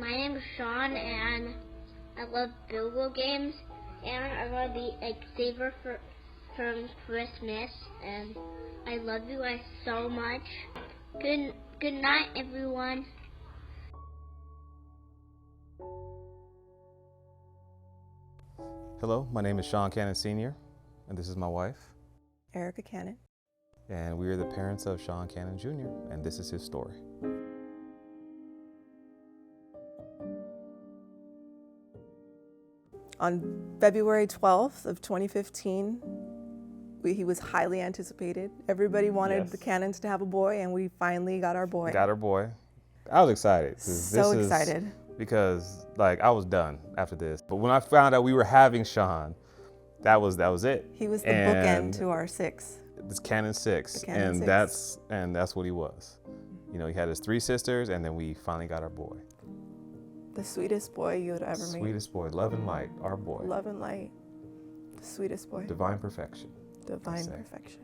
My name is Shawn, and I love video games, and I love the Saver from Christmas, and I love you guys so much. Good night, everyone. Hello, my name is Shawn Cannon Sr., and this is my wife, Erica Cannon. and we are the parents of Shawn Cannon Jr., and this is his story. On February 12th of 2015, he was highly anticipated. Everybody wanted the Cannons to have a boy, and we finally got our boy. Got our boy. I was excited. So excited. Because I was done after this. But when I found out we were having Shawn, that was it. He was the bookend to our 6. It's Cannon 6, Cannon and 6. that's what he was. You know, he had his 3 sisters, and then we finally got our boy. The sweetest boy you would ever meet. Sweetest boy, love and light, our boy. Love and light. The sweetest boy. Divine perfection. Divine perfection.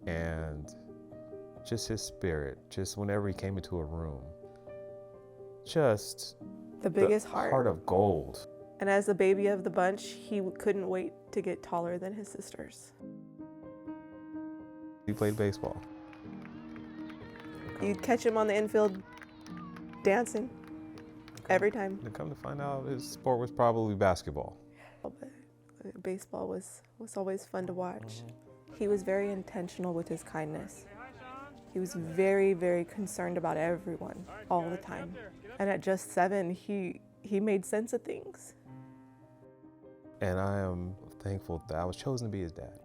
And just his spirit, just whenever he came into a room, just the biggest heart. Heart of gold. And as the baby of the bunch, he couldn't wait to get taller than his sisters. He played baseball. You'd catch him on the infield dancing every time. And come to find out, his sport was probably basketball. But baseball was always fun to watch. He was very intentional with his kindness. He was very, very concerned about everyone all the time. And at just 7, he made sense of things. And I am thankful that I was chosen to be his dad.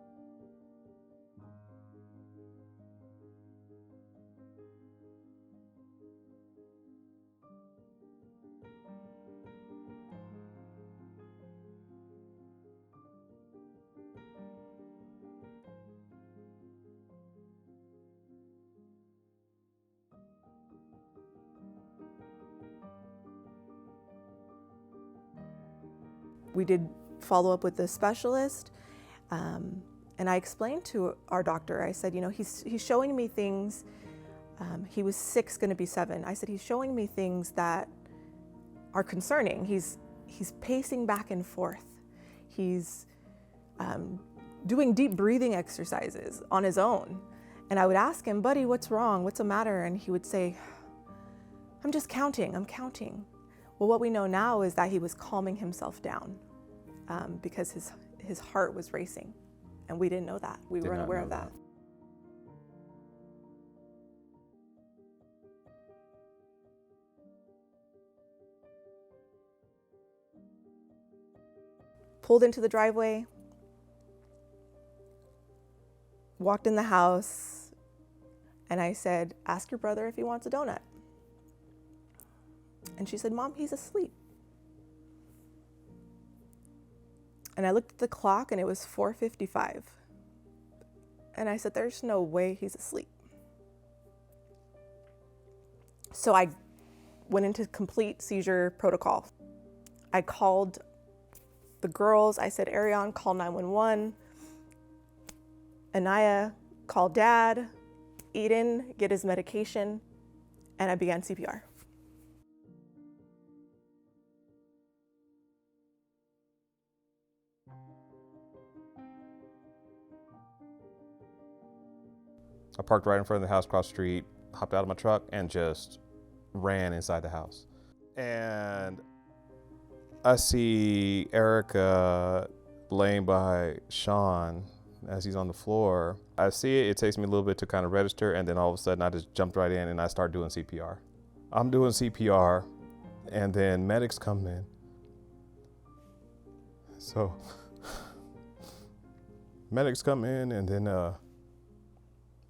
We did follow up with the specialist, and I explained to our doctor, I said, you know, he's showing me things. He was 6, going to be 7. I said, he's showing me things that are concerning. He's pacing back and forth. He's doing deep breathing exercises on his own. And I would ask him, buddy, what's wrong? What's the matter? And he would say, I'm just counting. I'm counting. Well, what we know now is that he was calming himself down because his heart was racing, and we didn't know that. We weren't aware of that. Pulled into the driveway, walked in the house, and I said, ask your brother if he wants a donut. And she said, Mom, he's asleep. And I looked at the clock and it was 4:55. And I said, there's no way he's asleep. So I went into complete seizure protocol. I called the girls. I said, Ariane, call 911. Anaya, call Dad. Eden, get his medication. And I began CPR. I parked right in front of the house across the street, hopped out of my truck, and just ran inside the house. And I see Erica laying by Shawn as he's on the floor. I see it takes me a little bit to kind of register, and then all of a sudden I just jumped right in and I start doing CPR. I'm doing CPR, and then medics come in. So medics come in, and then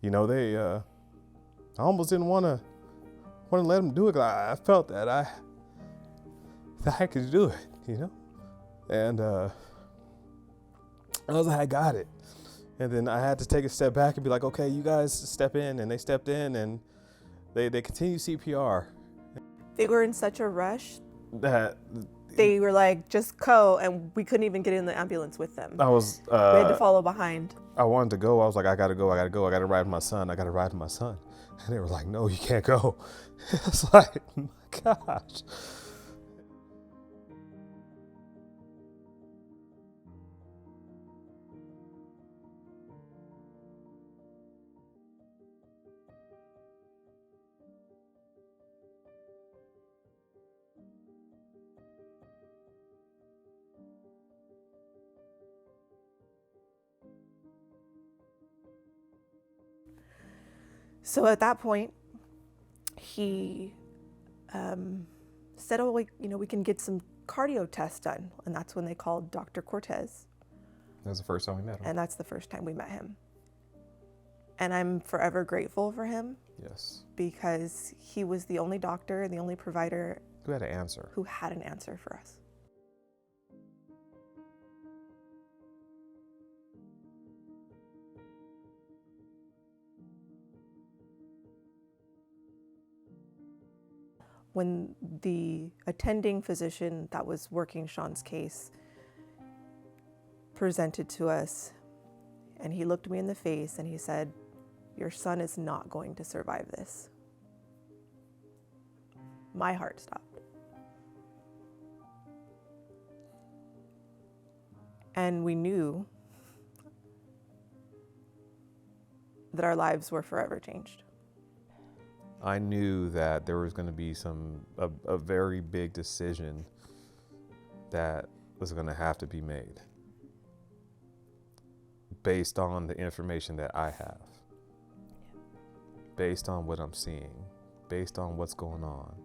you know, I almost didn't want to let them do it. I felt that I could do it, you know? And I was like, I got it. And then I had to take a step back and be like, okay, you guys step in. And they stepped in, and they continued CPR. They were in such a rush That They were like, just go, and we couldn't even get in the ambulance with them. I was. We had to follow behind. I wanted to go. I was like, I gotta go. I gotta ride with my son. I gotta ride with my son. And they were like, no, you can't go. It's like, my gosh. So at that point, he said, oh, we can get some cardio tests done. And that's when they called Dr. Cortez. That was the first time we met him. And that's the first time we met him. And I'm forever grateful for him. Yes. Because he was the only doctor and the only provider Who had an answer. who had an answer for us. When the attending physician that was working Shawn's case presented to us, and he looked me in the face and he said, your son is not going to survive this. My heart stopped. And we knew that our lives were forever changed. I knew that there was going to be a very big decision that was going to have to be made based on the information that I have, based on what I'm seeing, based on what's going on.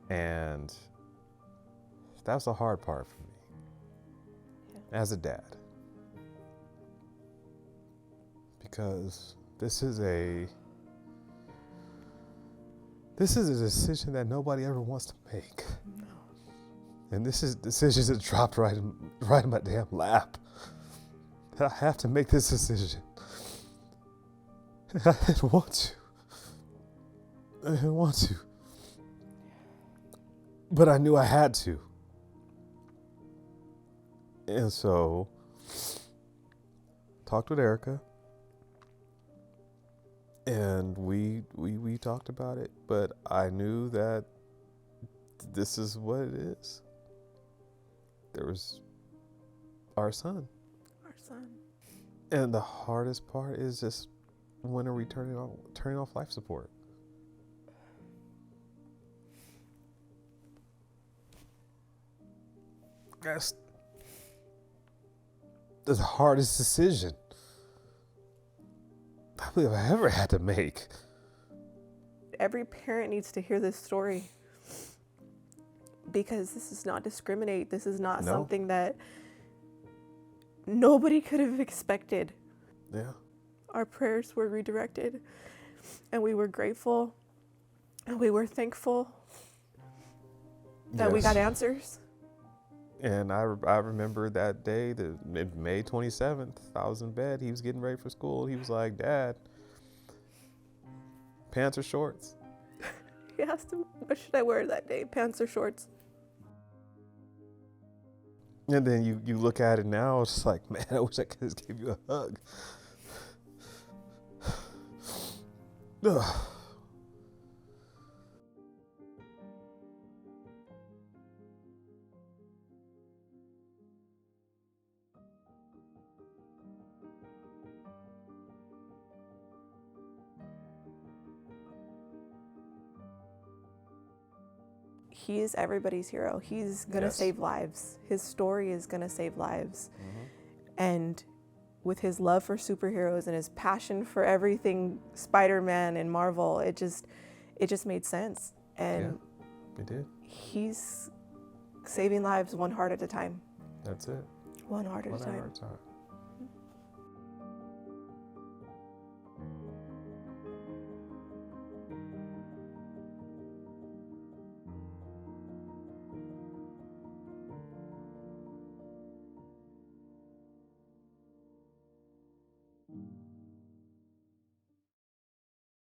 And that was the hard part for me as a dad, because this is a decision that nobody ever wants to make. No. And this is decisions that dropped right in my damn lap. I have to make this decision. I didn't want to. I didn't want to. But I knew I had to. And so, talked with Erica. And we talked about it, but I knew that this is what it is. There was our son. Our son. And the hardest part is just when are we turning off life support? That's the hardest decision I believe I ever had to make. Every parent needs to hear this story, because this is not discriminate. This is not something that nobody could have expected. Yeah. Our prayers were redirected, and we were grateful, and we were thankful that we got answers. And I remember that day, May 27th, I was in bed. He was getting ready for school. He was like, Dad, pants or shorts? He asked him, what should I wear that day, pants or shorts? And then you look at it now, it's like, man, I wish I could just give you a hug. Ugh. He is everybody's hero. He's going to save lives. His story is going to save lives. Mm-hmm. And with his love for superheroes and his passion for everything Spider-Man and Marvel, it just made sense. And it did. He's saving lives one heart at a time. That's it. One heart at a time. One heart at a time.